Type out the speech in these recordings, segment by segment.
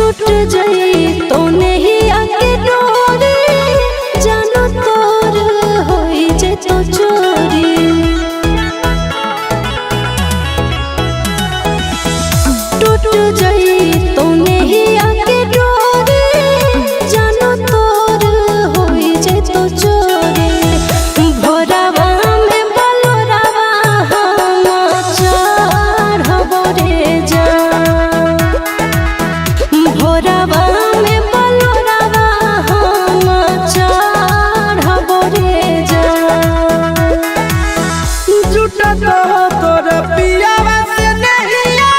टूट जाई तो नहीं आके डोरी जानो तोर होई जे तो चोरी टूट जाई तो नहीं आके डोरी जानो तोर होई जे तो चोरी भोरावा में बलोरावा हम चढ़बो रे जा भोरावा में बलोरावा हम चढ़बो रे जा झूठा तो तोर पियावा से नहिया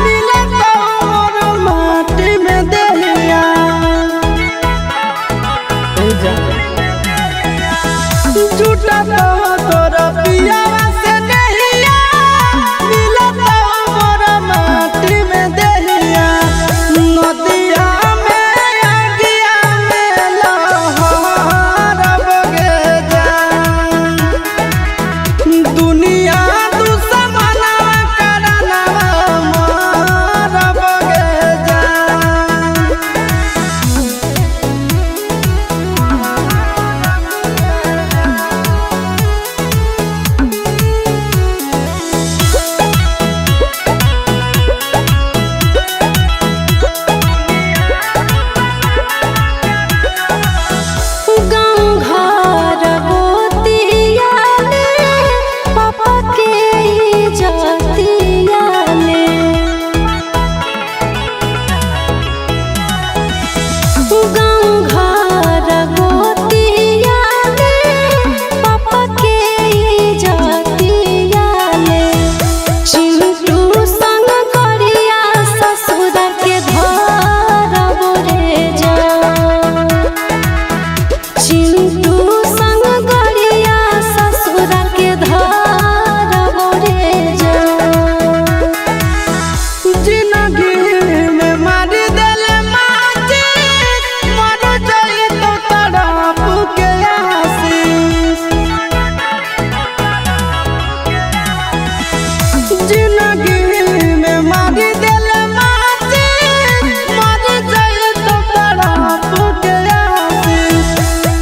मिले तो मोर माटी में दहिया झूठा तो तोर पियावा से नहिया मिले तो मोर माटी में दहिया नदिया में अगिया में लहर बगे जा दुनिया दुश्मना करना मार बगे जा गाँव घर गोतिया में पापा के इज्जतिया में गाँव घर गोतिया में पापा के इज्जतिया में चिंटू संग करिया ससुर के धरबो रे जा चिंटू संग गरिया ससुर के धरबो रे जा जिंदगी में मार देले माटी मर जाई तो तड़प के आशीष जिंदगी में मार देले माटी मर जाई तो तड़प के आशीष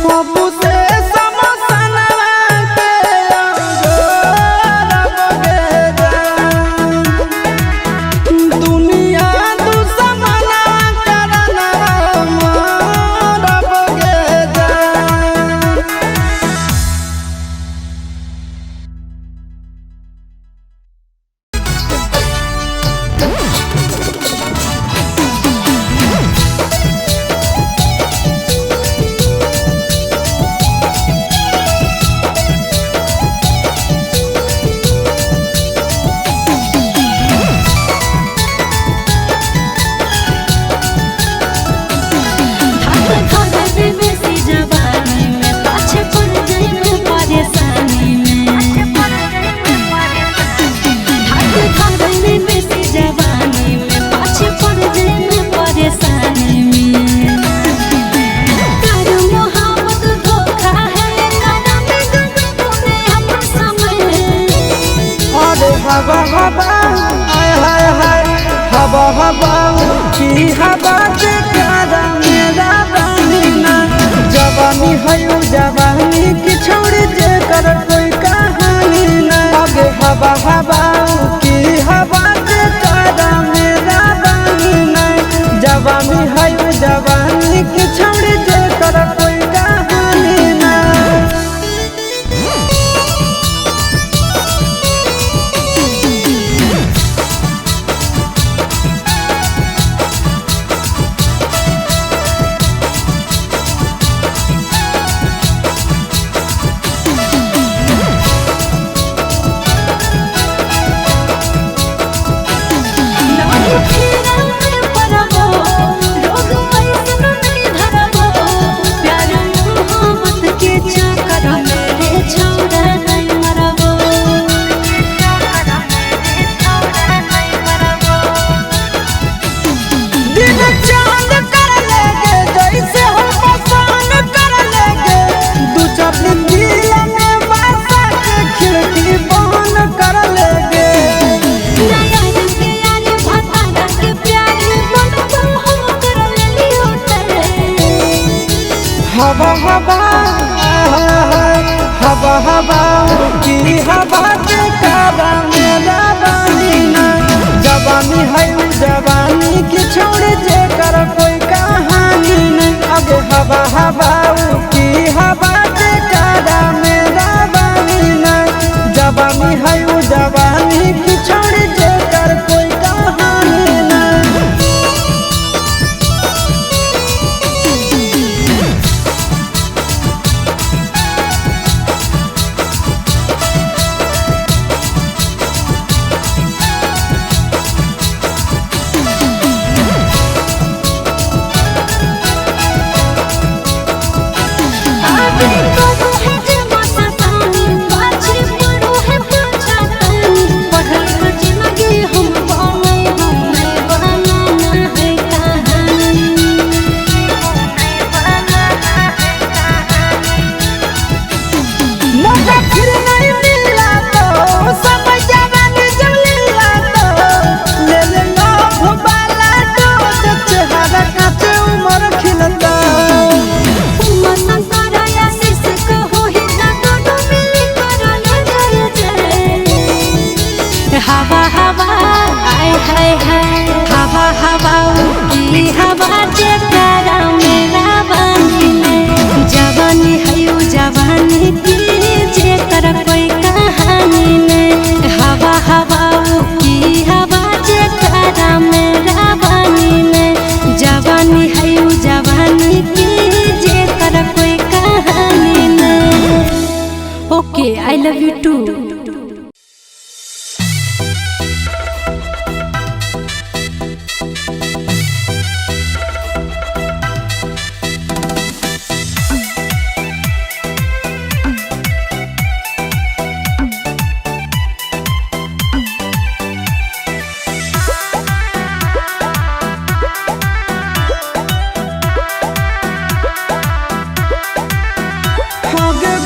बाबू से समसनवा के अंगोर बगे जा दुनिया दुश्मना करना मार बगे जा अरे हवा हवा आय हाय हाय हवा हवा की हवा से प्यारा मेरा बहिना जवानी है जवानी की छोड़ जे कर कोई कहानी ना आगे हवा हवा की हवा से प्यारा मेरा बहिना जवानी है जवानी की छोड़ जे कर कोई कहानी ना हवा हवा हवा हवा की हवा के कारा मेरा बानी ना जवानी है जवानी की छोड़ जे कर कोई कहानी नहीं अगे हवा हवा की हवा के कारा मेरा बानी ना जवानी है जवानी की छोड़ जे कर कोई कहानी नहीं हवा हवा आय हाय हाय हवा हवा की हवा जे तारा मेरा बानी में जवानी है जवानी की जे कर कोई कहानी नहीं हवा हवा की हवा जे तारा मेरा बानी में जवानी है जवानी की जे कर कोई कहानी नहीं okay I love you too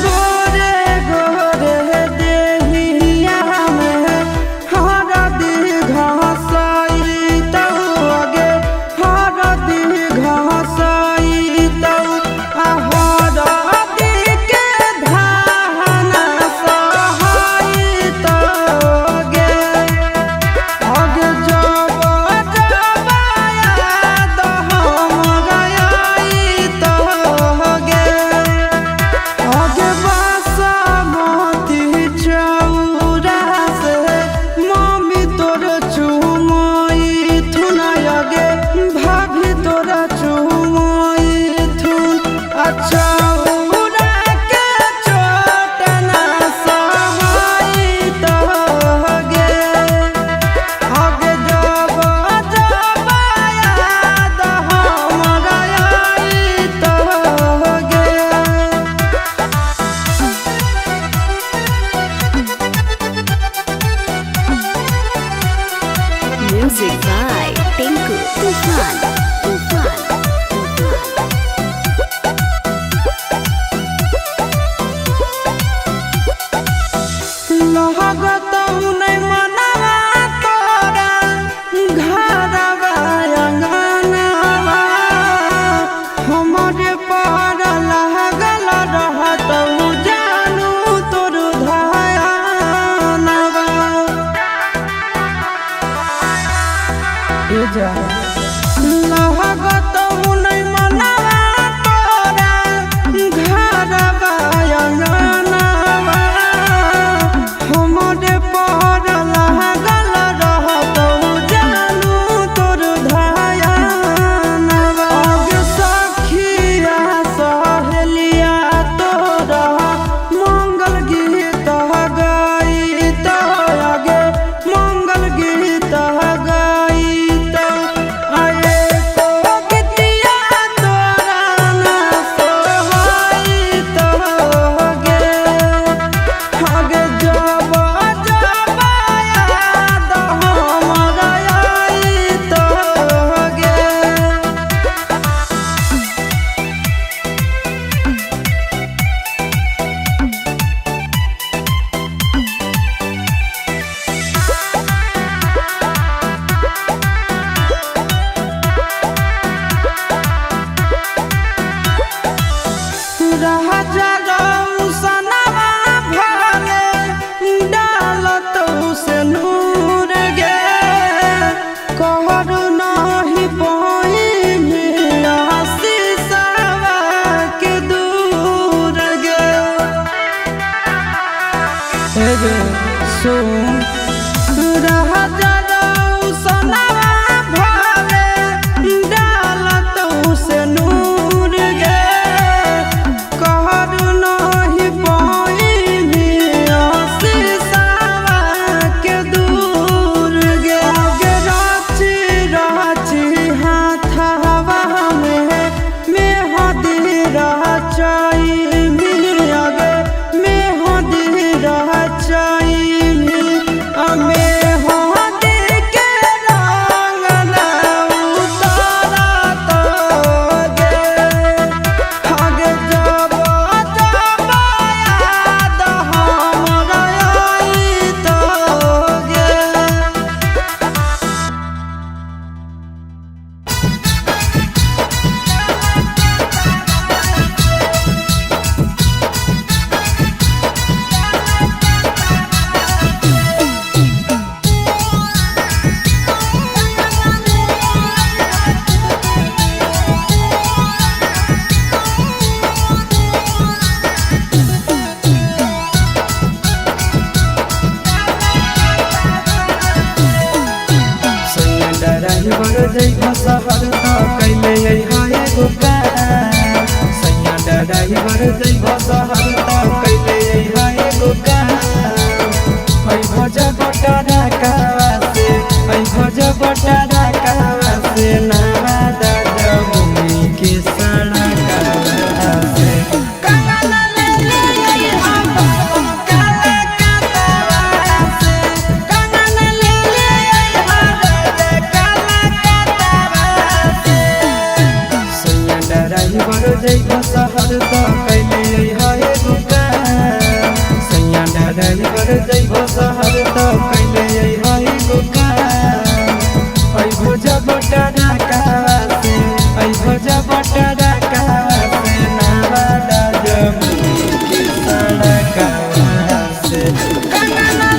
गोरे गोरे दे जइबो शहर त कैले हाय एगो काम सैया ड्राइवर जइबो शहर त कैले हाय एगो काम ऐ भज बटारा कावा से ऐ भज बटारा कावा से नावा दादा भूमि के सड़क से जइबो शहर त कैले हाय एगो काम सैया ड्राइवर जइबो शहर त कैले हाय एगो काम ऐ भज बटारा कावा से ऐ भज बटारा कावा से नावा दादा भूमि के सड़क से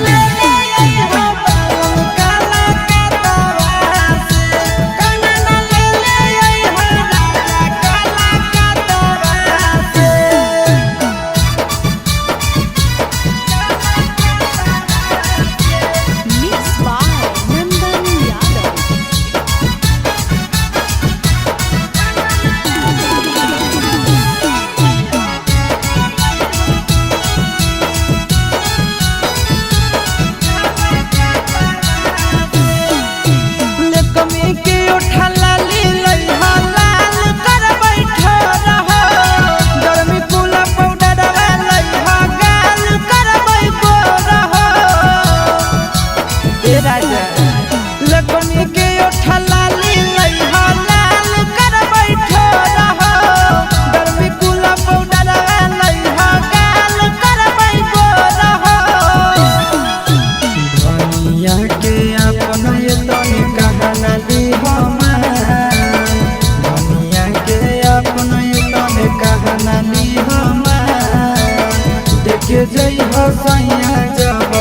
देखे जई हो सैया जब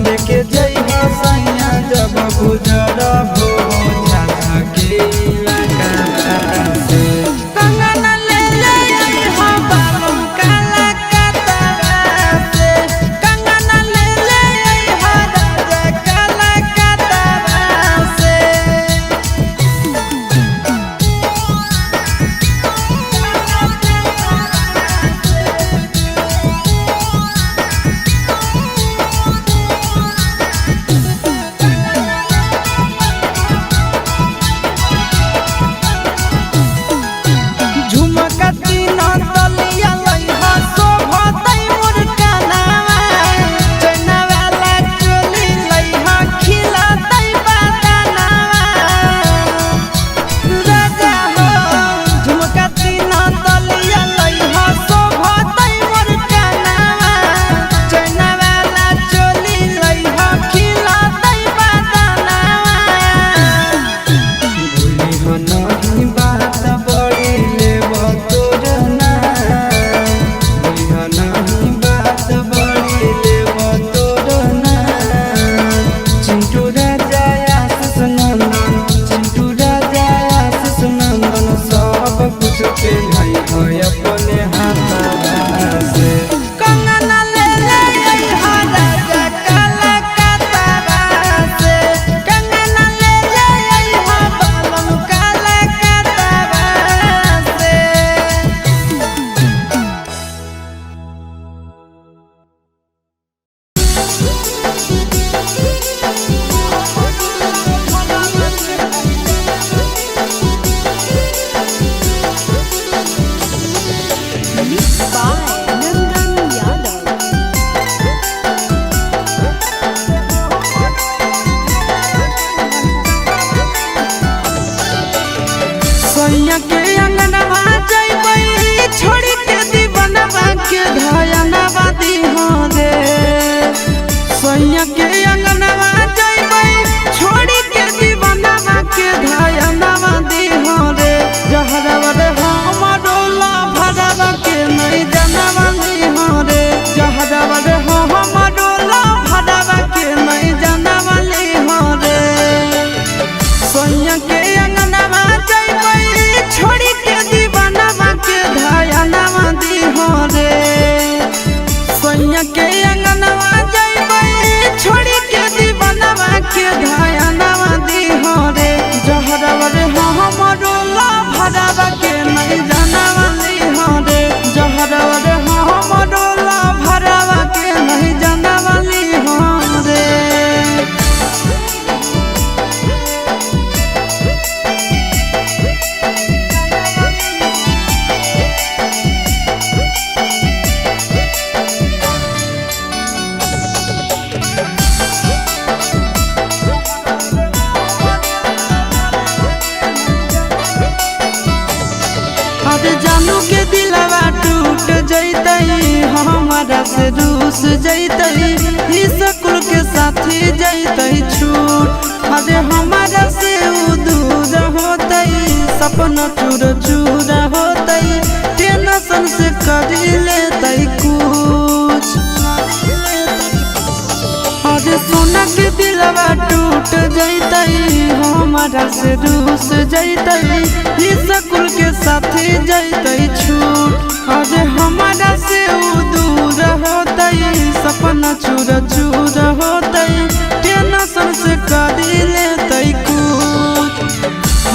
देखे जई हो सैया जब गुजर हो झाझा के इलाका से कंगन ले ले हो बालम काला कतरा से कंगन ले ले हो राजा काला कतरा से अपने हाथ से कंगन ले ले हो राजा काला कतरा से कंगन ले ले हो बालम काला कतरा से सैया के अंगनवा जइबै छोड़ी के दीवानवा के धयनवा दीहो रे सैया के अंगनवा जइबै छोड़ी के दीवानवा के धयनवा दीहो रे जहरवा रे हमरो ला भरवा के नहीं जानवा दीहो रे जहरवा रे हमरो ला भरवा के नहीं जानवा दीहो रे सैया के अंगनवा जइबै छोड़ी जानू के दिलवा टूट जैतई हमारा से रूस जैतई ई स्कूल के साथी जैतई छूट अरे हमारा से उ दूर होतई सपना चूर चूर होतई टेंशन से कर लेतई कुछ अरे सोना के दिलवा टूट जैतई हमारा से रूस जैतई ई स्कूल के साथी जैतई छूट अरे हमारा से उ दूर होतई सपना चूर चूर होतई टेंशन से कर लेतई कुछ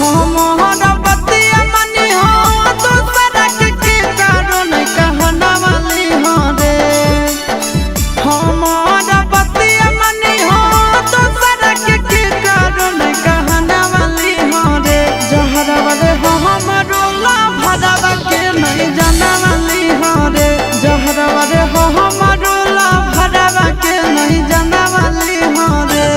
हमारा बतिया मनी हो तो सड़क के कारण कहना वाली हो रे हमारा बतिया मनी हो तो सड़क के कारण कहना वाली हो रे जहरवा रे हमारो ला भरवा के नहीं जाना वाली हो रे जहरवा रे हमारो ला भरवा के नहीं जाना वाली हो रे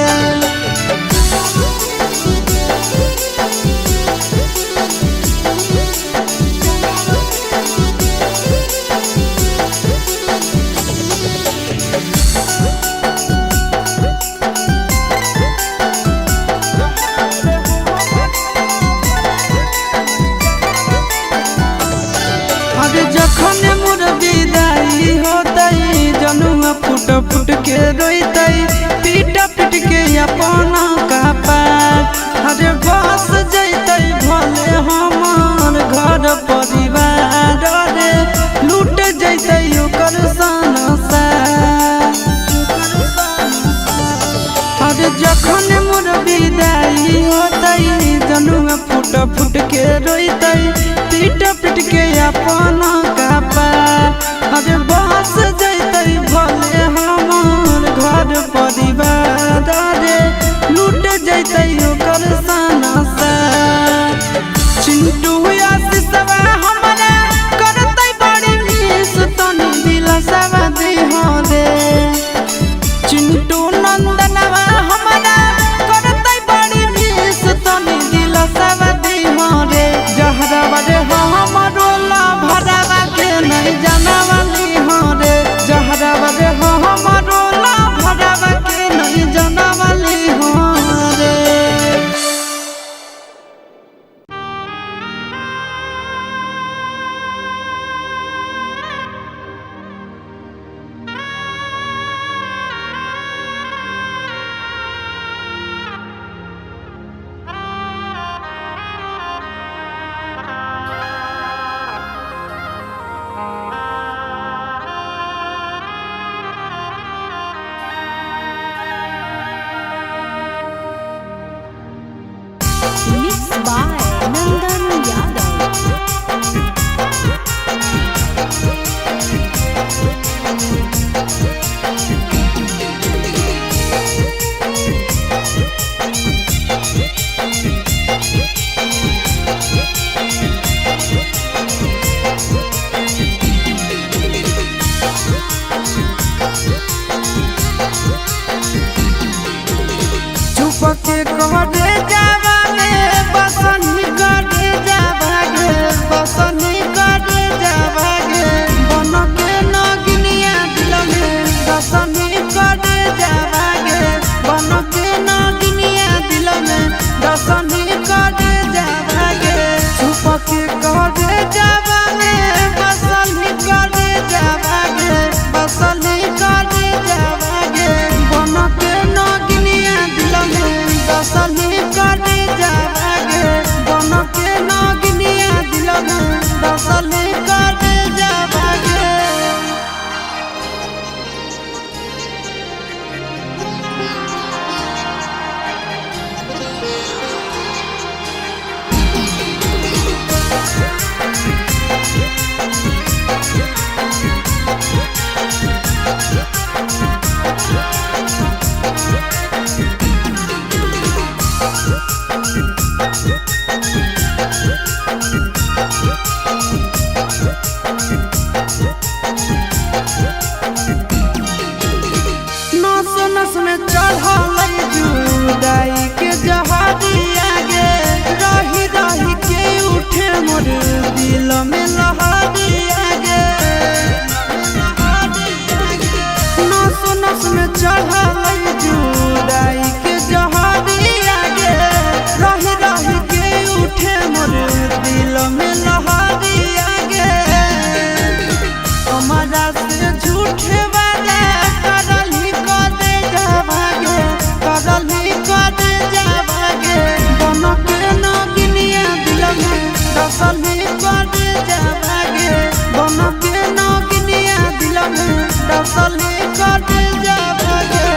अरे जखन मोर विदाई होतई जनुआ फुट फुट के रोतई पीट पीट के अपना कपार अरे बस जैतई भले हमार घर परिवार रे लूट जैतई ओकर संसार अरे जखन मोर विदाई होतई जनुआ फुट फुट के रोतई पीट पीट के अपना कपार अरे बस जैतई भले हमार घर परिवार रे लूट जैतई ओकर संसार चिंटू आशीषवा हमरा करतई बड़ी मिस तनी दिलसवा दी हो रे चिंटू नंदनवा हमरा करतई बड़ी मिस तनी दिलसवा दी हो रे जहरवा रे हमारो ला भरवा के नहीं जाना वाली हो रे जहरवा रे हमारो ला भरवा के नहीं जाना वाली हो रे Mixed by Nandan Yadav. चुप के कहरे जावा में बसन करे डसली कर जावागे बन के नगनिया दिल में डसली कर जावागे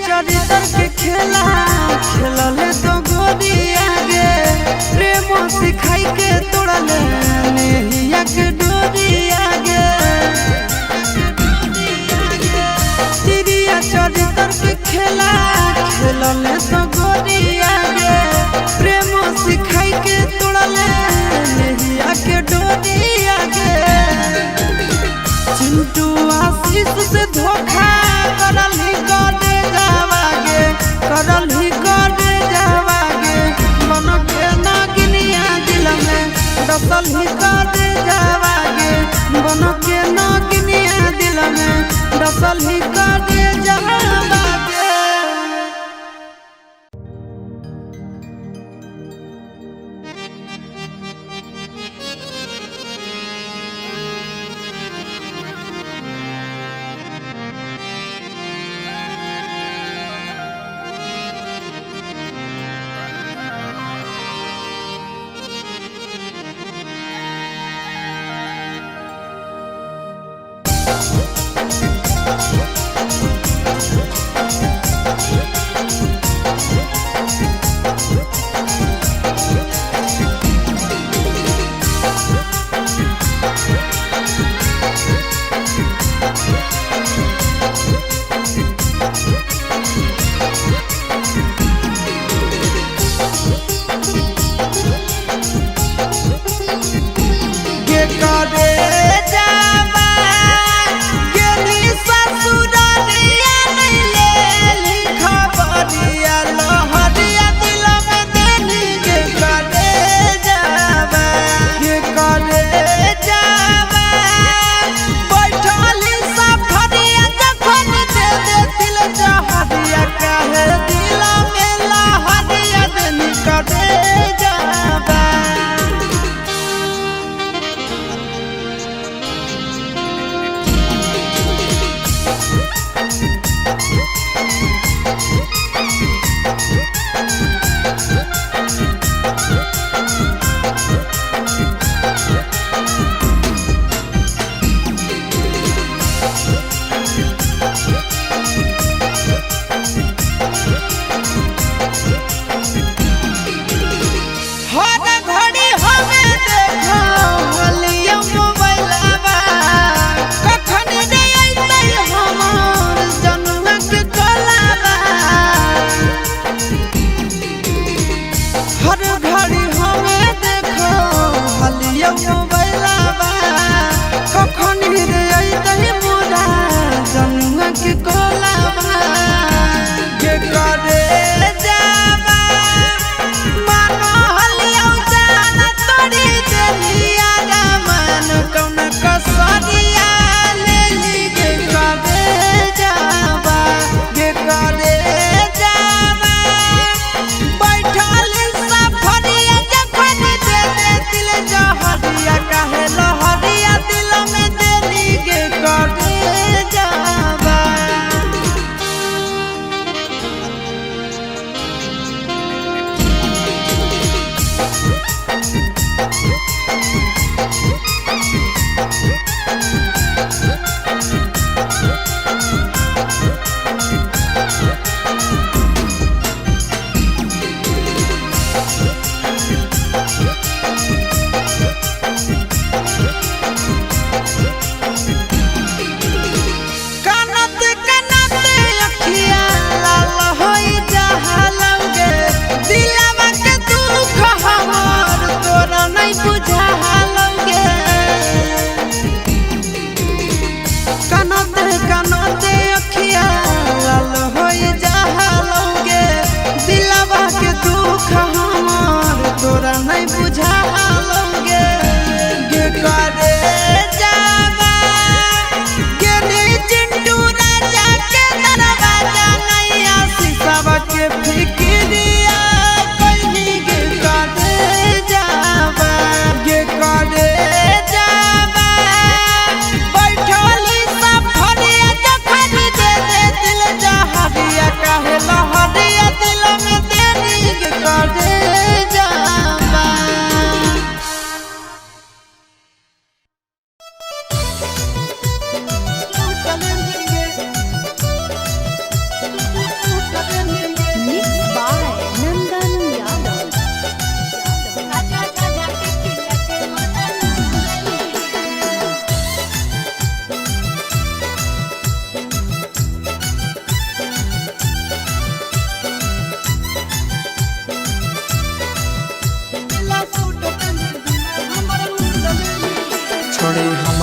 चरित्र के खेला खेलले तो गोरिया गे प्रेम सिखाई के तोड़ले नेहिया के डोरिया गे तिरिया चरित्र के खेला खेलले तो गोरिया गे प्रेम सिखाई के तोड़ले नेहिया के डोरिया गे चिंटू आशीष से धोखा करली करली करे जावागे बन के नगनिया दिल में डसली करे जावागे बन के नगनिया दिल में डसली करे जावागे करे जावा गे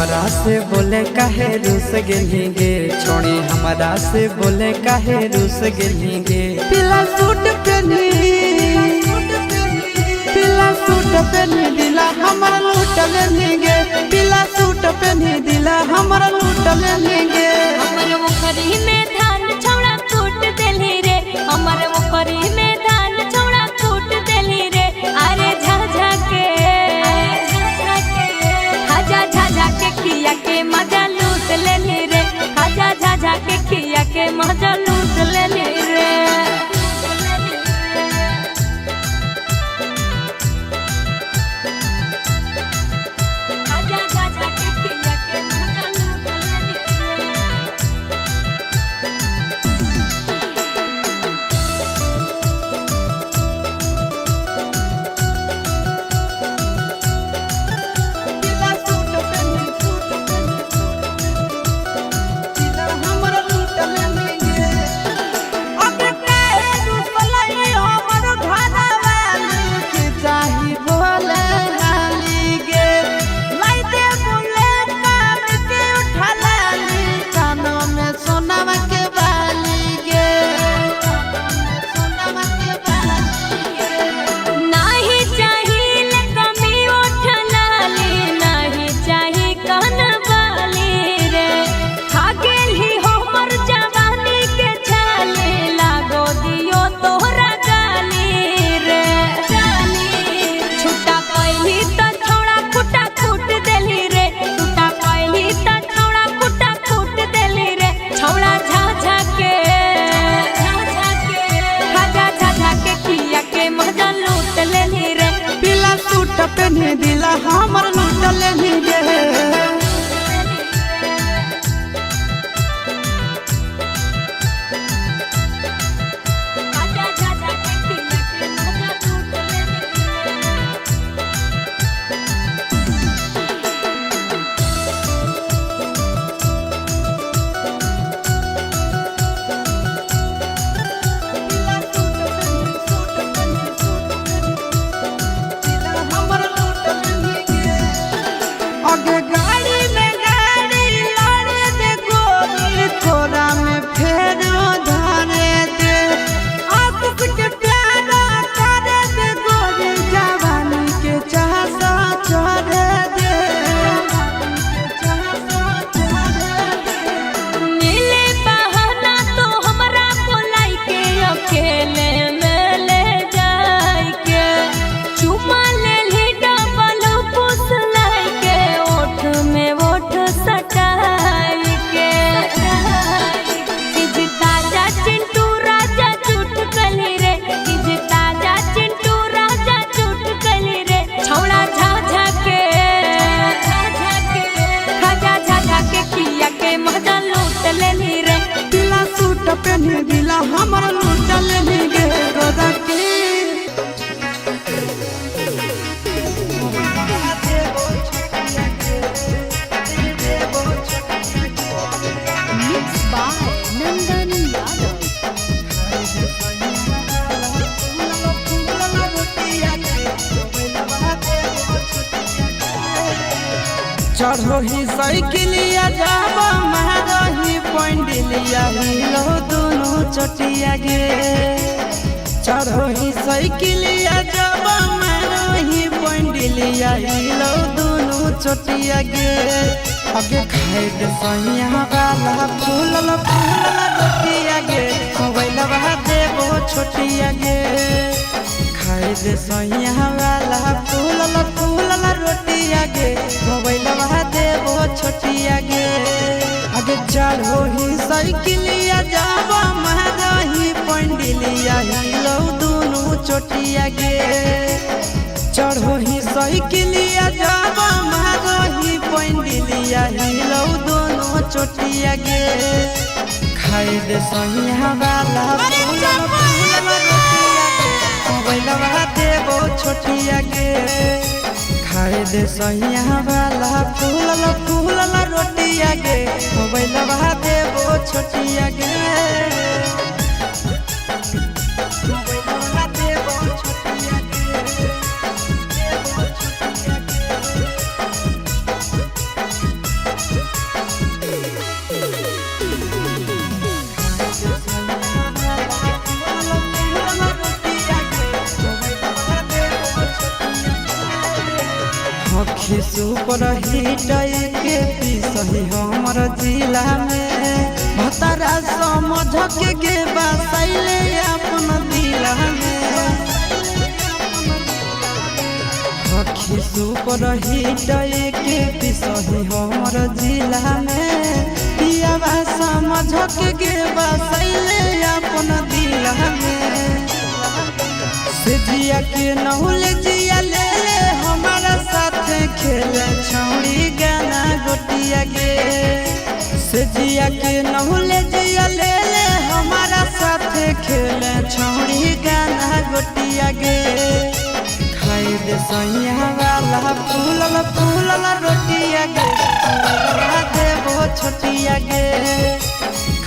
हमरा से बोले काहे रूस गेलिगे छोड़ी हमरा से बोले काहे रूस गेलिगे पीला सूट पहनी दिला हमरा लूट लेंगे पीला सूट पहनी दिला हमरा लूट लेंगे हमर मुखरी में धान छौड़ा कूट देली रे हमर मुखरी में धान छौड़ा कूट देली रे अरे झाझा के झाझा के खिया के मजा लूट लेली रे झाझा के खिया के मजा लूट लेली रे पहनी दिला हमर लूट लेनी गे आगे गाड़ी में गाड़ी लड़े दे गोरी थोड़ा में फेर धारे दे आस के प्यारा करे दे गोरी जवानी के चाहसा चढ़े दे मिले बहाना तो हमरा बोलाई के अकेले में ले जाई के चुमा ले ली डबल पुसलाई के ओठ में ओठ सटाई के चीज ताजा चिंटू राजा चुट कली रे चीज ताजा चिंटू राजा चुट कली रे छौड़ा झाझा के झाझा के खिया के मजा लूट लेली रे पीला सूट पहनी दिला हमर लूट लेनी गे गोदा के Mixed by Nandan Yadav. चढ़ो ही साइकिलिया जाबा महरही पंडिलिया हिलो दोनों चटिया गे चढ़ो ही साइकिलिया जाबा महरही पंडिलिया हिलो दोनों चटिया गे आगे खाए दे सैया वाला फूलल रोटिया गे मोबाइल बहा देबो छोटिया गे खाए दे सैया वाला फूलल रोटिया गे मोबाइल बहा देबो छोटिया गे आगे चढ़ो ही साइकिलिया जाबा महरही पंडिलिया हिलो दोनों चोटिया गे चढ़ो ही साइकिलिया जाबा महरही पंडिलिया हिलो दोनों चोटिया गे खाए दे सैया वाला फूलल रोटिया गे मोबाइल बहा देबो छोटिया गे खाए दे सैया वाला फूलल रोटिया गे मोबाइल बहा देबो छोटिया गे मोबाइल बहा देबो छोटिया गे सखी सुपर हिट के पिसही हमर जिला में भतरा समझ के बसैले अपन दिला में सखी सुपर हिट के पिसही हमर जिला में पियावा समझ के बसैले अपन दिला में से जिया के नहुल जिया ले हमारा साथ खेले छौड़ी गाना गोटिया गे से जिया के नहुल जिया ले हमारा साथ खेले छौड़ी गाना गोटिया गे खाए दे सैया वाला फूलल फूलल रोटिया गे देबो छोटिया गे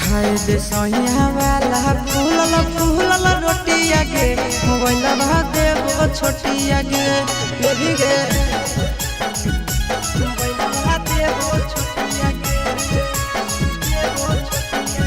खाए दे सैया वाला फूलल फूलल रोटिया गे मोबाइल देबो छोटिया गे लेबी गे मोबाइल देबो छोटिया गे देबो छोटिया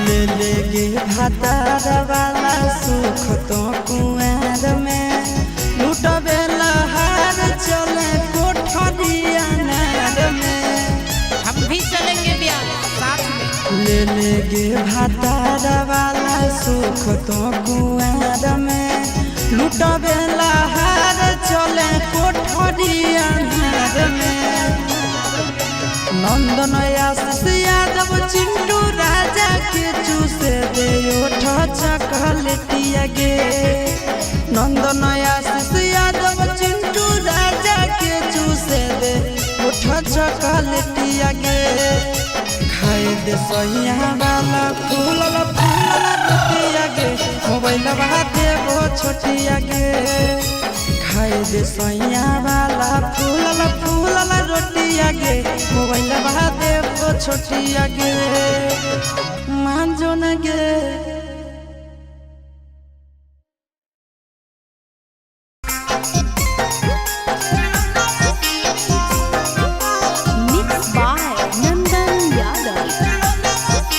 ले ले गे भातार वाला सुख तो कुआर में लुटबे लहार चले कोठरिया नार में हम भी चलेंगे ब्याह साथ में। ले ले गे भातार वाला सुख तो कुआर में लुटबे लहार चले कोठरिया नार में नंदन आशीष यादव चिंटू राजा के चूसे दे ओठ चकलेटिया गे नंदन आशीष यादव चिंटू राजा के चूसे दे ओठ चकलेटिया गे खाए दे सैया वाला फूलल फूलल रोटिया गे मोबाइल देबो छोटिया गे खाए दे सैया वाला फूलल फूलल रोटिया गे मोबाइल देबो छोटिया गे मांजो न गे Mixed by Nandan Yadav.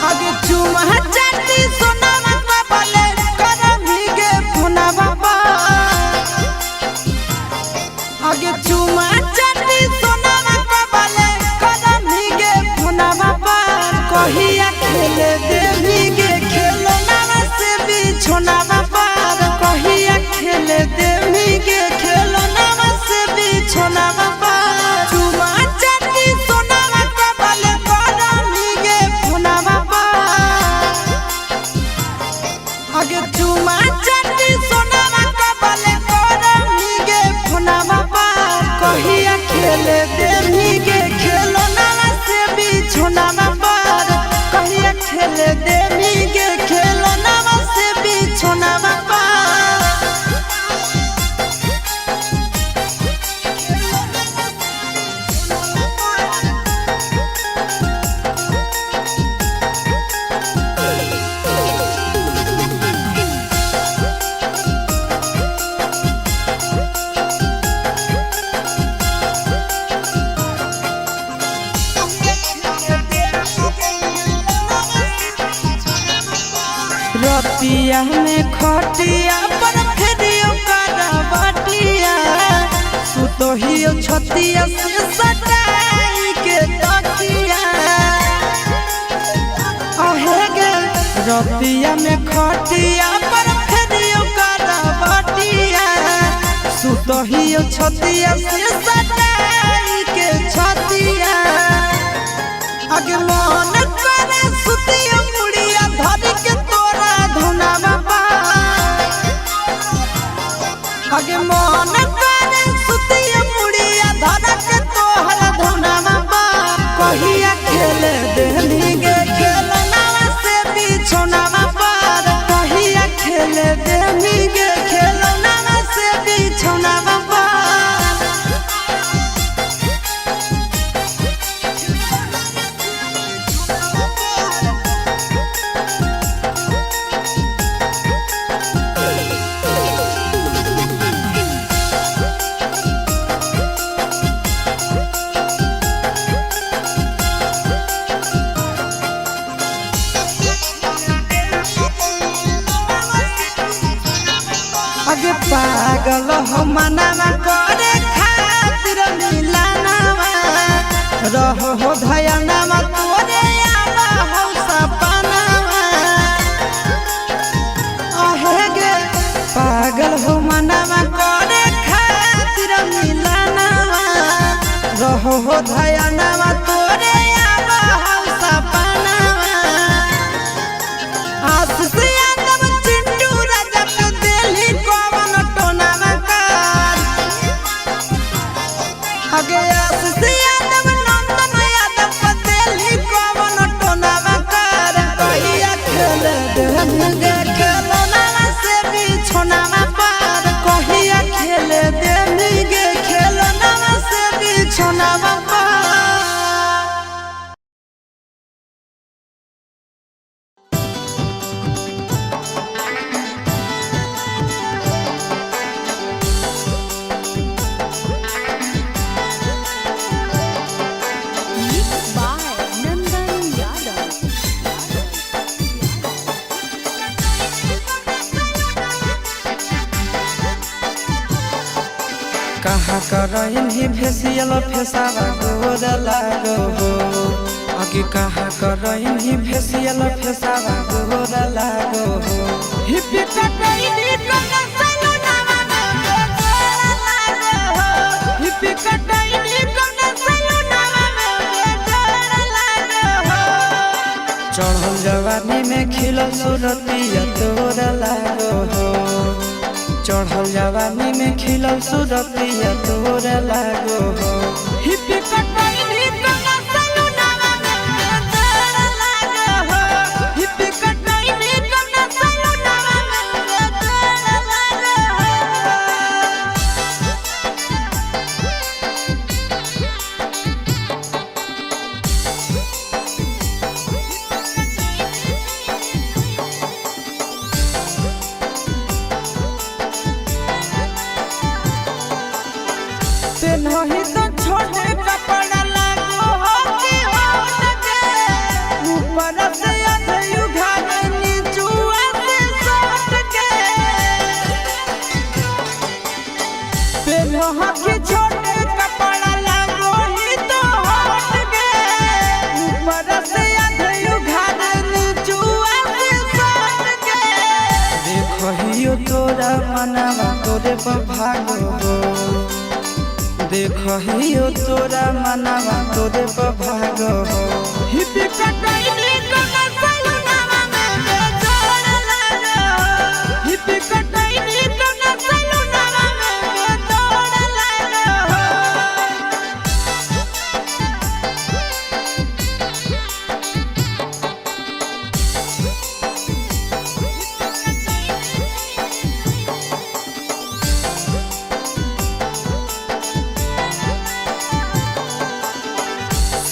आगे चुमा चाटी सोना बाबा ले करमी गे फुना बाबा आगे चुमा चाटी सोना बाबा ले करमी गे फुना बाबा कहिया खेले देवी गे खेलो ना से बिछोना बाबा कहिया खेले देवी गे खेलो ना से बिछोना बाबा चुमा चाटी सोना बाबा ले करमी गे फुना बाबा आगे चुमा चाटी सोना बाबा ले करमी गे फुना बाबा कहिया खेले देवी गे खेलो ना से बिछोना बाबा कहिया खेले देवी गे खेलो ना से बिछोना बाबा रतिया में खटिया पर फेरियो करवटिया सुतोहियो छतिया से सटाई के तकिया आहे गे रतिया में खटिया पर फेरियो करवटिया सुतोहियो छतिया से सटाई के छतिया आगे मन करे सुतियो मुड़िया धरी के तोरा धुना बाबा आगे मन करे सुतियो मुड़िया धरी के तोहरा धुना बाबा कहिया खेले देली गे खेलना से बिछोना बाबा कहिया खेले देली गे खेलना से बिछोना बाबा पागल हो मनवा करे खातिर मिलनवा रहो हो धयनवा तोरे आवा हो सपनवा आहे गे पागल हो मनवा करे खातिर मिलनवा रहो हो धयनवा तोरे आवा हो सपनवा आशीष यादव चिंटू राजा के दिल्ली कौन टोनावा कर आगे आशीष यादव नंदन यादव के दिल्ली कौन टोनावा कर कहिया खेल देंगे खेलना से बिछोनावा पर कहिया खेल देंगे खेलना से बिछोनावा पर Mixed by Nandan Yadav. कहा करइन ही फेसियल फेसावा गोर लागो हो आगे कहा करइन ही फेसियल फेसावा गोर लागो हो हिप्पी कटइनी कना सलुनावा में गोर लागो हो हिप्पी कटइनी कना सलुनावा में गोर लागो हो चढ़ल जवानी में खिलल सूरतिया तोर लागो हो चढ़ल जवानी में खिलल सूरतिया तोर लागो हो हिप्पी कटइनी कना सलुनावा में गोर लागो हो हिप्पी कटइनी कना सलुनावा में गोर लागो हो पेन्हही तो छोटे कपड़ा लागो हो कि हो सके ऊपर से आधे उघार नीचुआ से सोट के पेन्हही छोटे कपड़ा लागो ही तो होट के ऊपर से आधे उघार नीचुआ से सोट के देखहियो तोरा मनवा तोरे पर भागो हो देखहियो तोरा मनवा तोरे पर भागो हो हिप्पी कटइनी कना सलुनावा में गोर लागो हो हिप्पी कटइनी कना सलुनावा में गोर लागो हो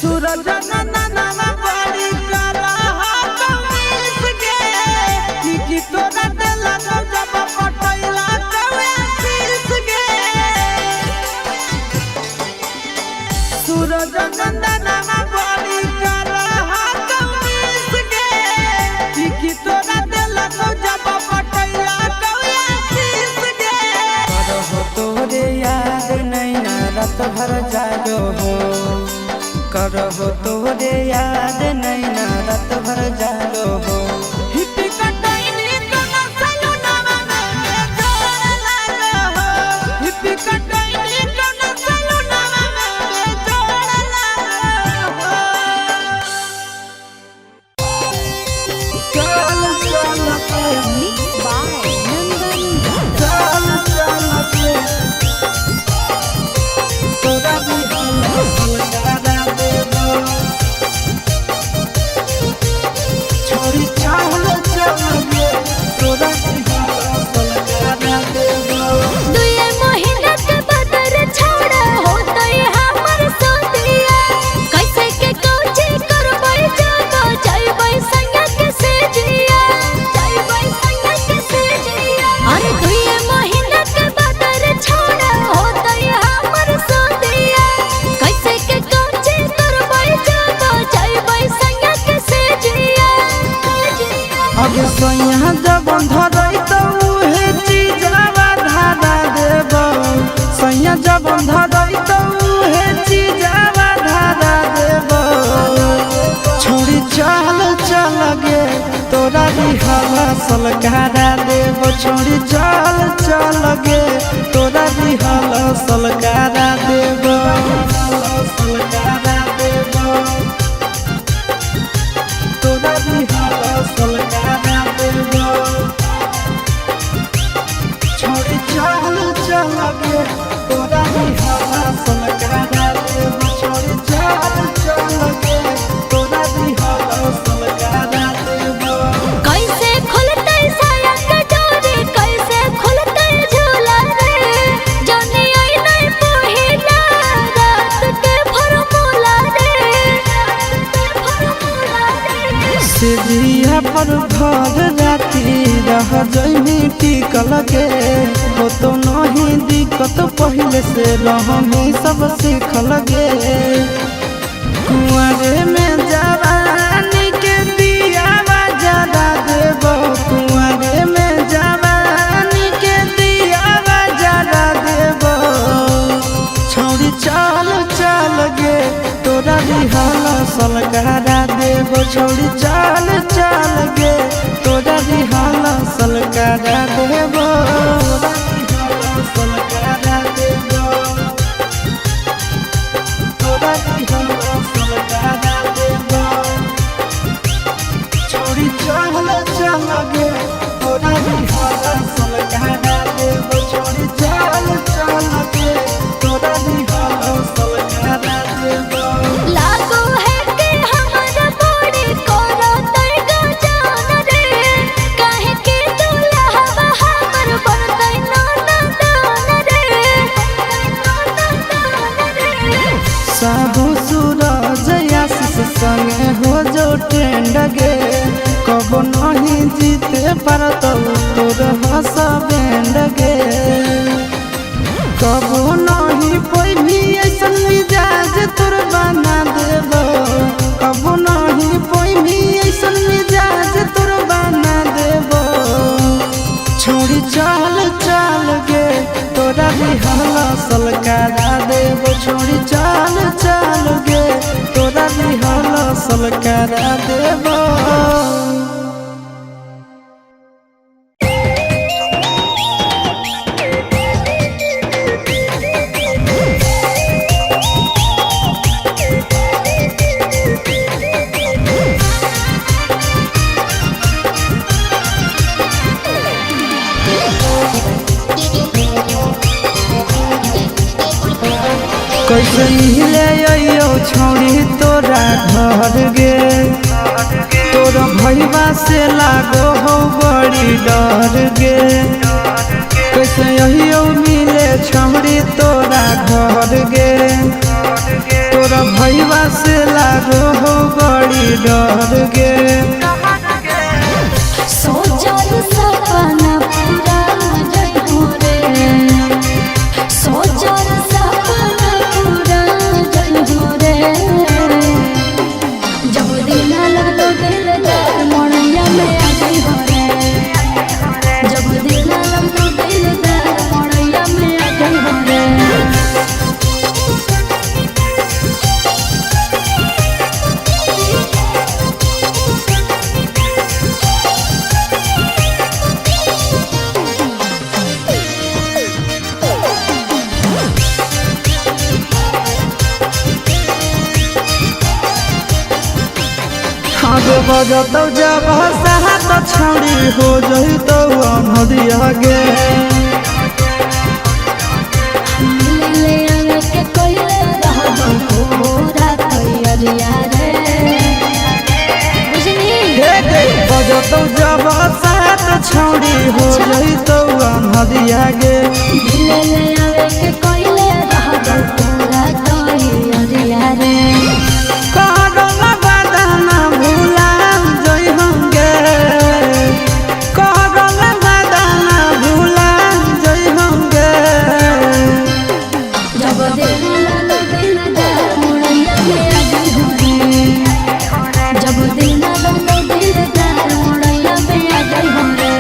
सूरज नननवा बड़ी कला हो कमीज के की तोरा देला जब पटैला कवे आशीष के सूरज नननवा बड़ी कला हो कमीज के की तोरा देला जब पटैला कवे आशीष के करहो तोरे याद नैना रात भर जागो हो करहो तोरे याद नैना रात भर जागो हो हिप्पी कटइनी कना सलुनावा में गोर लागो हो हिप्पी कटइनी कना सलुनावा में गोर लागो हो चल चल के Mixed by Nandan Yadav. चल चल के तोरा भी हम छोड़ी धरई तो उहे चीजावा धरा देबो छोड़ी चल चल गे तोरा दिहला सलकारा देबो छोड़ी चल चल गे तोरा दिहला सलकारा देबो सलकारा देबो तोरा दिहला सलकारा देबो छोड़ी चल चल गे तोरा दिहला सलकारा देबो छोड़ी चल चल गे तोरा दिहला सलकारा देबो कैसे खुलते साया के डोरी कैसे खुलते झूला रे जाने आई नहीं पहिला रात के फॉर्मूला रे सिधिया पर भर राती रह जइनी टिकल गे हो तो नहीं दिक्कत पहले से रहमी सब सीखल गे कुंवरे में जवानी के दिया जरा देबो कुंवरे में जवानी के दिया जरा देबो छोड़ी चल चल गे तोरा दिहला सलकारा देबो छोड़ी चल चल गे तोरा दिहला सलकारा देबो सलकारा देबो तोरा दिहला सलकारा देबो छोड़ी चल चल गे तोरा दिहला सलकारा देबो छोड़ी चल चल गे तोरा दिहला सलकारा देबो लागो है कि हमरा बड़ी कोरा तई गजान रे काहे कि दुल्हा हमर बनतै नाना दान रे साहू सूरज आशीष संगे हो जो ट्रेंड गे कबो नहीं जीते पारत तोर हंस बैंड गे कबो नहीं पैनी ऐसन मिजाज तोर बना देबो कबो नहीं पैनी ऐसन मिजाज तोर बना देबो छोड़ी चल चल गे तोरा दिहला सलकारा देबो छोड़ी चल चल गे तोरा दिहला सलकारा देबो कैसे मिले अइयो छौड़ी तोरा घर गे तोरा भैया से लागो हो बड़ी डर गे कैसे अइयो मिले छौड़ी तोरा घर गे तोरा भैया से लागो हो बड़ी डर गे सोचल सपना पूरा जइहो रे सोचल सपना पूरा जइहो रे जब दिन लगतो दिलदार मोड़िया में आ जइहो रे जब दिन लगतो दिलदार मोड़िया में आ जइहो रे आगे बजतौ जब हंसा तो छौड़ी हो जइतौ अनहरिया गे ले आवे के कोइले रहबो पूरा तैयारिया रे बुझनी बजतौ जब हंसा तो छौड़ी हो जइतौ अनहरिया गे ले आवे के कोइले रहबो पूरा तैयारिया रे कहरला बादाना भूला जइ होंगे कहरला बादाना भूला जइ होंगे जब दिल लगो दिलदार मोड़िया में आ जइहो रे जब दिल लगो दिलदार मोड़िया में आ जइहो रे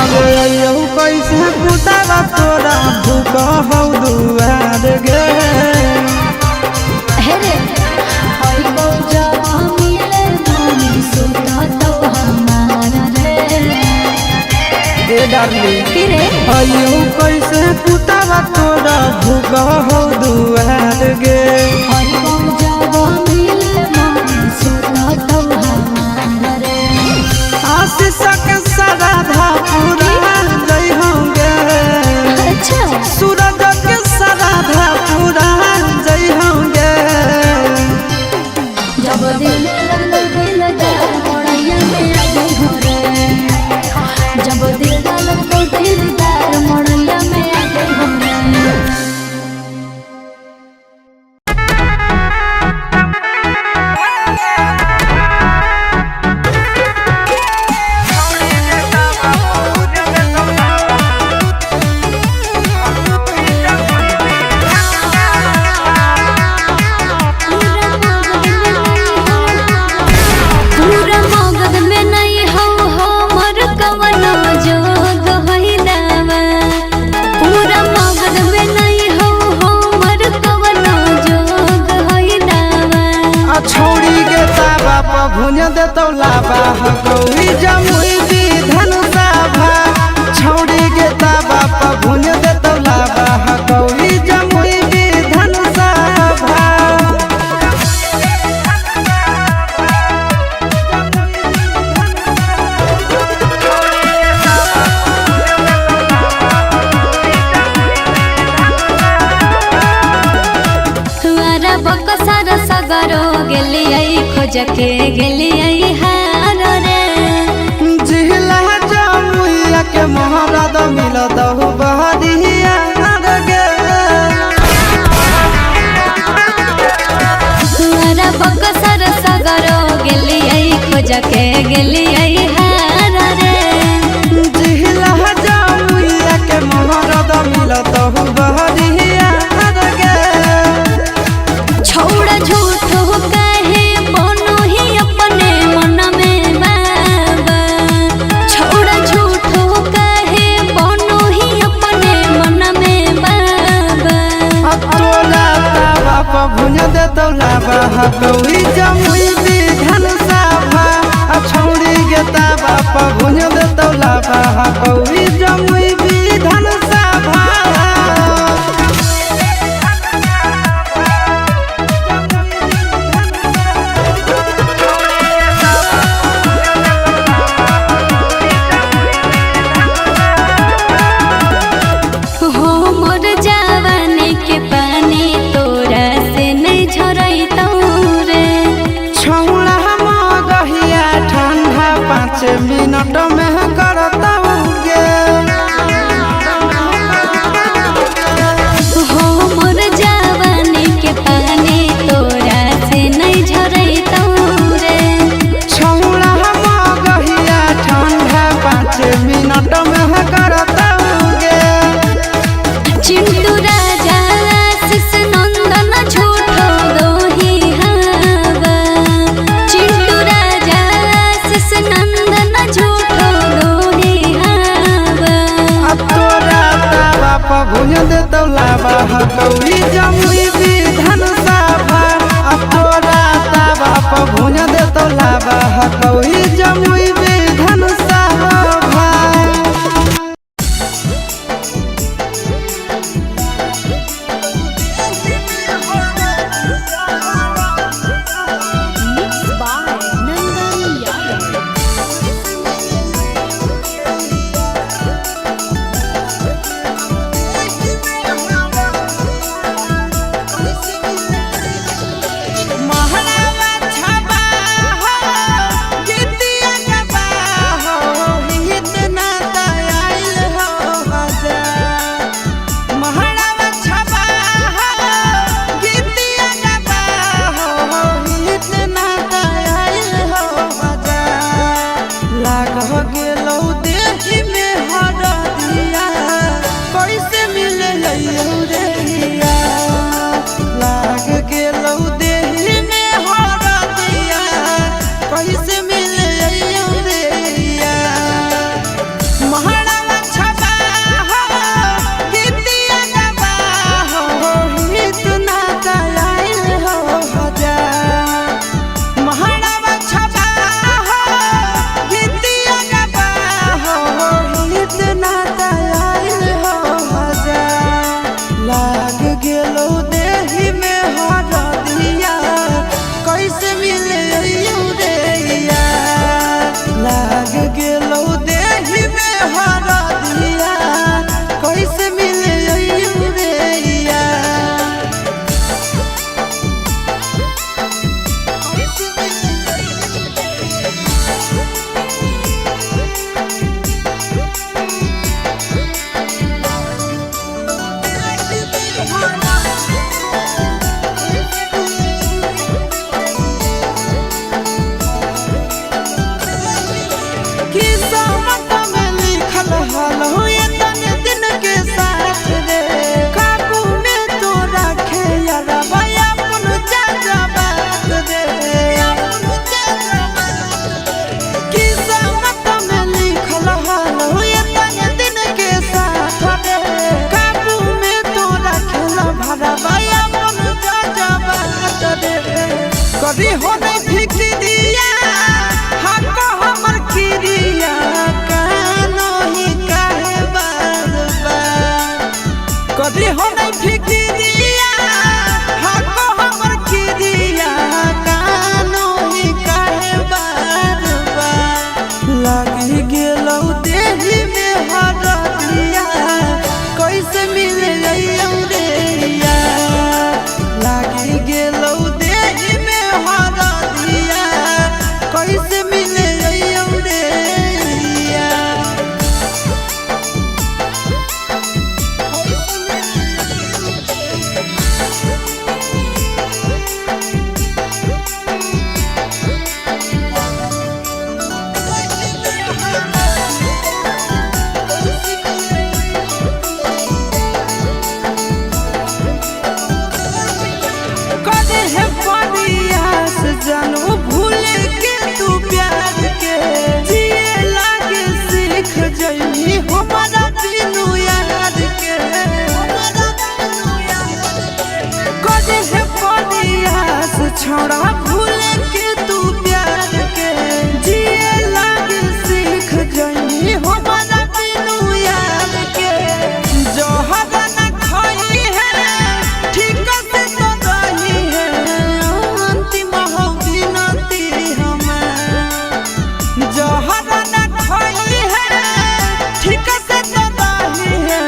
अबे यौ कैसे पुतावा तोरा भूख हौ दुआर गे हे रे हई बौजा मिले मम्मी सुना तो हमारा रे ए डार्लिंग कि रे अयो कैसे पुतावा तोरा भूख हौ दुआर गे हई बौजा मिले मम्मी सुना तो हमारा रे आशीष के सराधा पूरा जय होंगे अच्छा सूरज के सराधा पूरा जय होंगे जब दिल दिलदार मोड़ैया में आगे हो रे जब दिलदार मोड़ैया में आगे हो रे पूरा मगध में नहीं हो हमर कवनो जोग होइलावा पूरा मगध में नहीं हो हमर कवनो जोग होइलावा छोड़ी के ताबा पर भुज देतौ लाबा गौरी जमुई दी धनुषा भा छोड़ी के ताबा पर भुज देतौ लाबा गौरी जमुई दी धनुषा भा हमारा बकसर सगरो गेलियै खोज के गेलियै हार रे जिहला जमुइया के महाराज मिलत हो बहरिया गे हमारा बकसर सगरो गेलियै खोज के गेलियै हार रे जिहला जमुइया के महाराज मिलत हो बहरिया गे छोड़ झूठ कहे बनो ही अपने मन में बाबा छोड़ झूठ कहे बनो ही अपने मन में बाबा तोला तावा पर भुज देतौ लाबा गौरी जमुई दी धनुषा भा छौड़ी के तावा पर भुज देतौ लाबा गौरी जमुई दी धनुषा भा हो मोर जवानी के पानी तोरा से नहीं झरैतौ रे छौड़ा मगहिया ठंडा 5 मिनट में करतौ गे हो मोर जवानी के पानी तोरा से नहीं झरैतौ रे छौड़ा मगहिया ठंडा 5 मिनट में करतौ गे चिंटू राजा आशीष नंदन झूठो दोही हवा चिंटू राजा आशीष नंदन झूठो दोही हवा तोरा तावा पर भुज देतौ लाबा गौरी जमुई दी धनुषा भा तोरा तावा पर भुज देतौ लाबा गौरी जमुई दी धनुषा भा महलावा छबा हो गीती करी हो नहीं फिक्रिया हको हमर किरिया कानो ही काहे बार बार लागी गेलौ देही में हरदिया कैसे मिले औरेया लागी गेलौ देही में हरदिया कैसे मिले औरेया कदे है परियास जानू भूल के तू प्यार के जिए लागे सीख जइनी हमारा बिनु याद के कदे है परियास छोड़ा भूल के तू प्यार के जिए लागे सीख जइनी हमारा बिनु याद के जोहर न खोई है ठीक से तो रही है अंतिम हो बिनती हमार जोहर न खोई है ठीक से तो रही है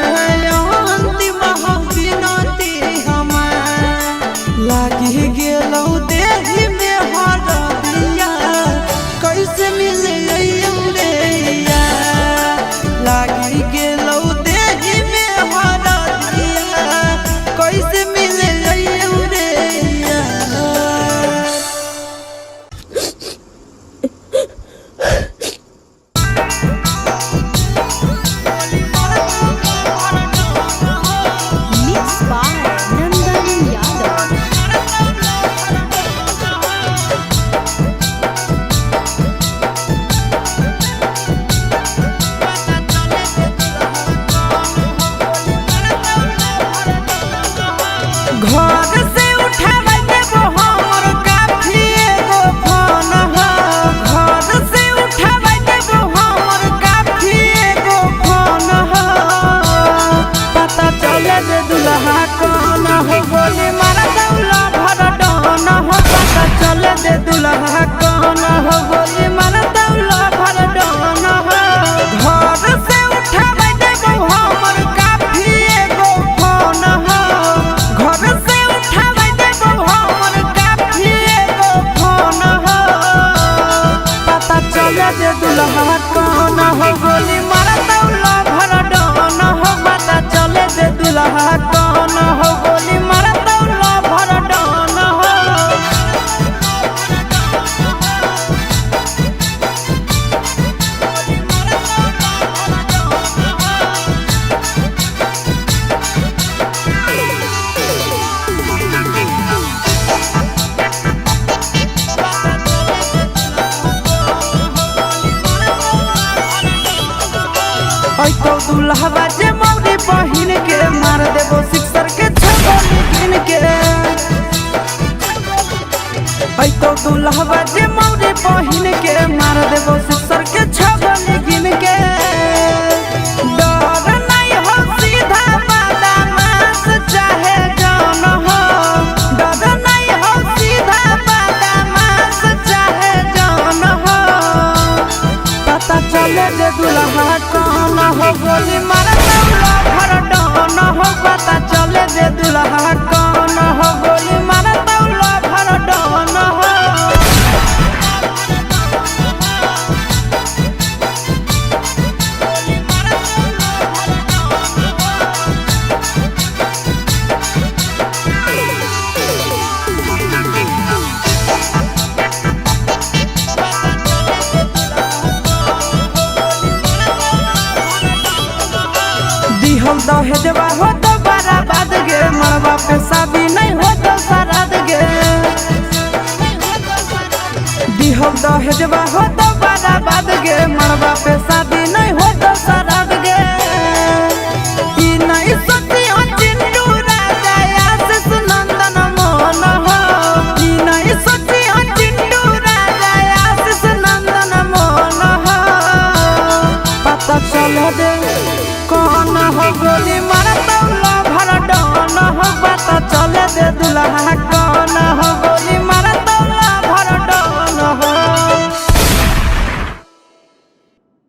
अंतिम हो बिनती हमार लागी गेलौ देही में हरदिया कैसे मिले औरेया लागी गेलौ देही में हरदिया कैसे मिले Auraiya Mixed by Nandan Yadav. घर से उठावे देबो हमर काफी एगो फोन हो घर से उठावे देबो हमर काफी एगो फोन हो पता चले जे दुल्हा कौन हो गोली मारा दौला भर डन हो पता चले जे दुल्हा कौन हो गोली मारा दौला भर डन हो घर से उठावे देबो हमर काफी एगो फोन हो घर से उठावे देबो हमर काफी एगो फोन हो पता चले जे दुल्हा कौन हो गोली मारा दौला भर डन हो पता चले जे दुल्हा कौन हो गोली मारा दौला भर डन हो तो दुल्हवा जे मौरी बहिन के मार देबो सिक्सर के छगोली गिन के तो दुल्हवा जे मौरी बहिन के मार देबो सिक्सर के छगोली गिन के डर नहीं हो सीधा बदमाश चाहे जान हो डर नहीं हो सीधा बदमाश चाहे जान हो पता चले जे दुल्हा कौन हो गोली मारा दौला भर डन हो पता चले जे दुल्हा कौन हो गोली मारा दौला भर डन हो दिहल दहेजवा हो तो बड़ा बाद गे मरवा पे शादी नहीं हो तो सराद गे दिहल दहेजवा हो तो बड़ा बाद गे मरवा पे शादी नहीं हो तो सराद गे ई नहीं सोची हो चिंटू राजा आशीष नंदन मोहन हो ई नहीं सोची हो चिंटू राजा आशीष नंदन मोहन हो पता चल दे कौन हो गोली मारा दौला भर बात चले दे दुल्हा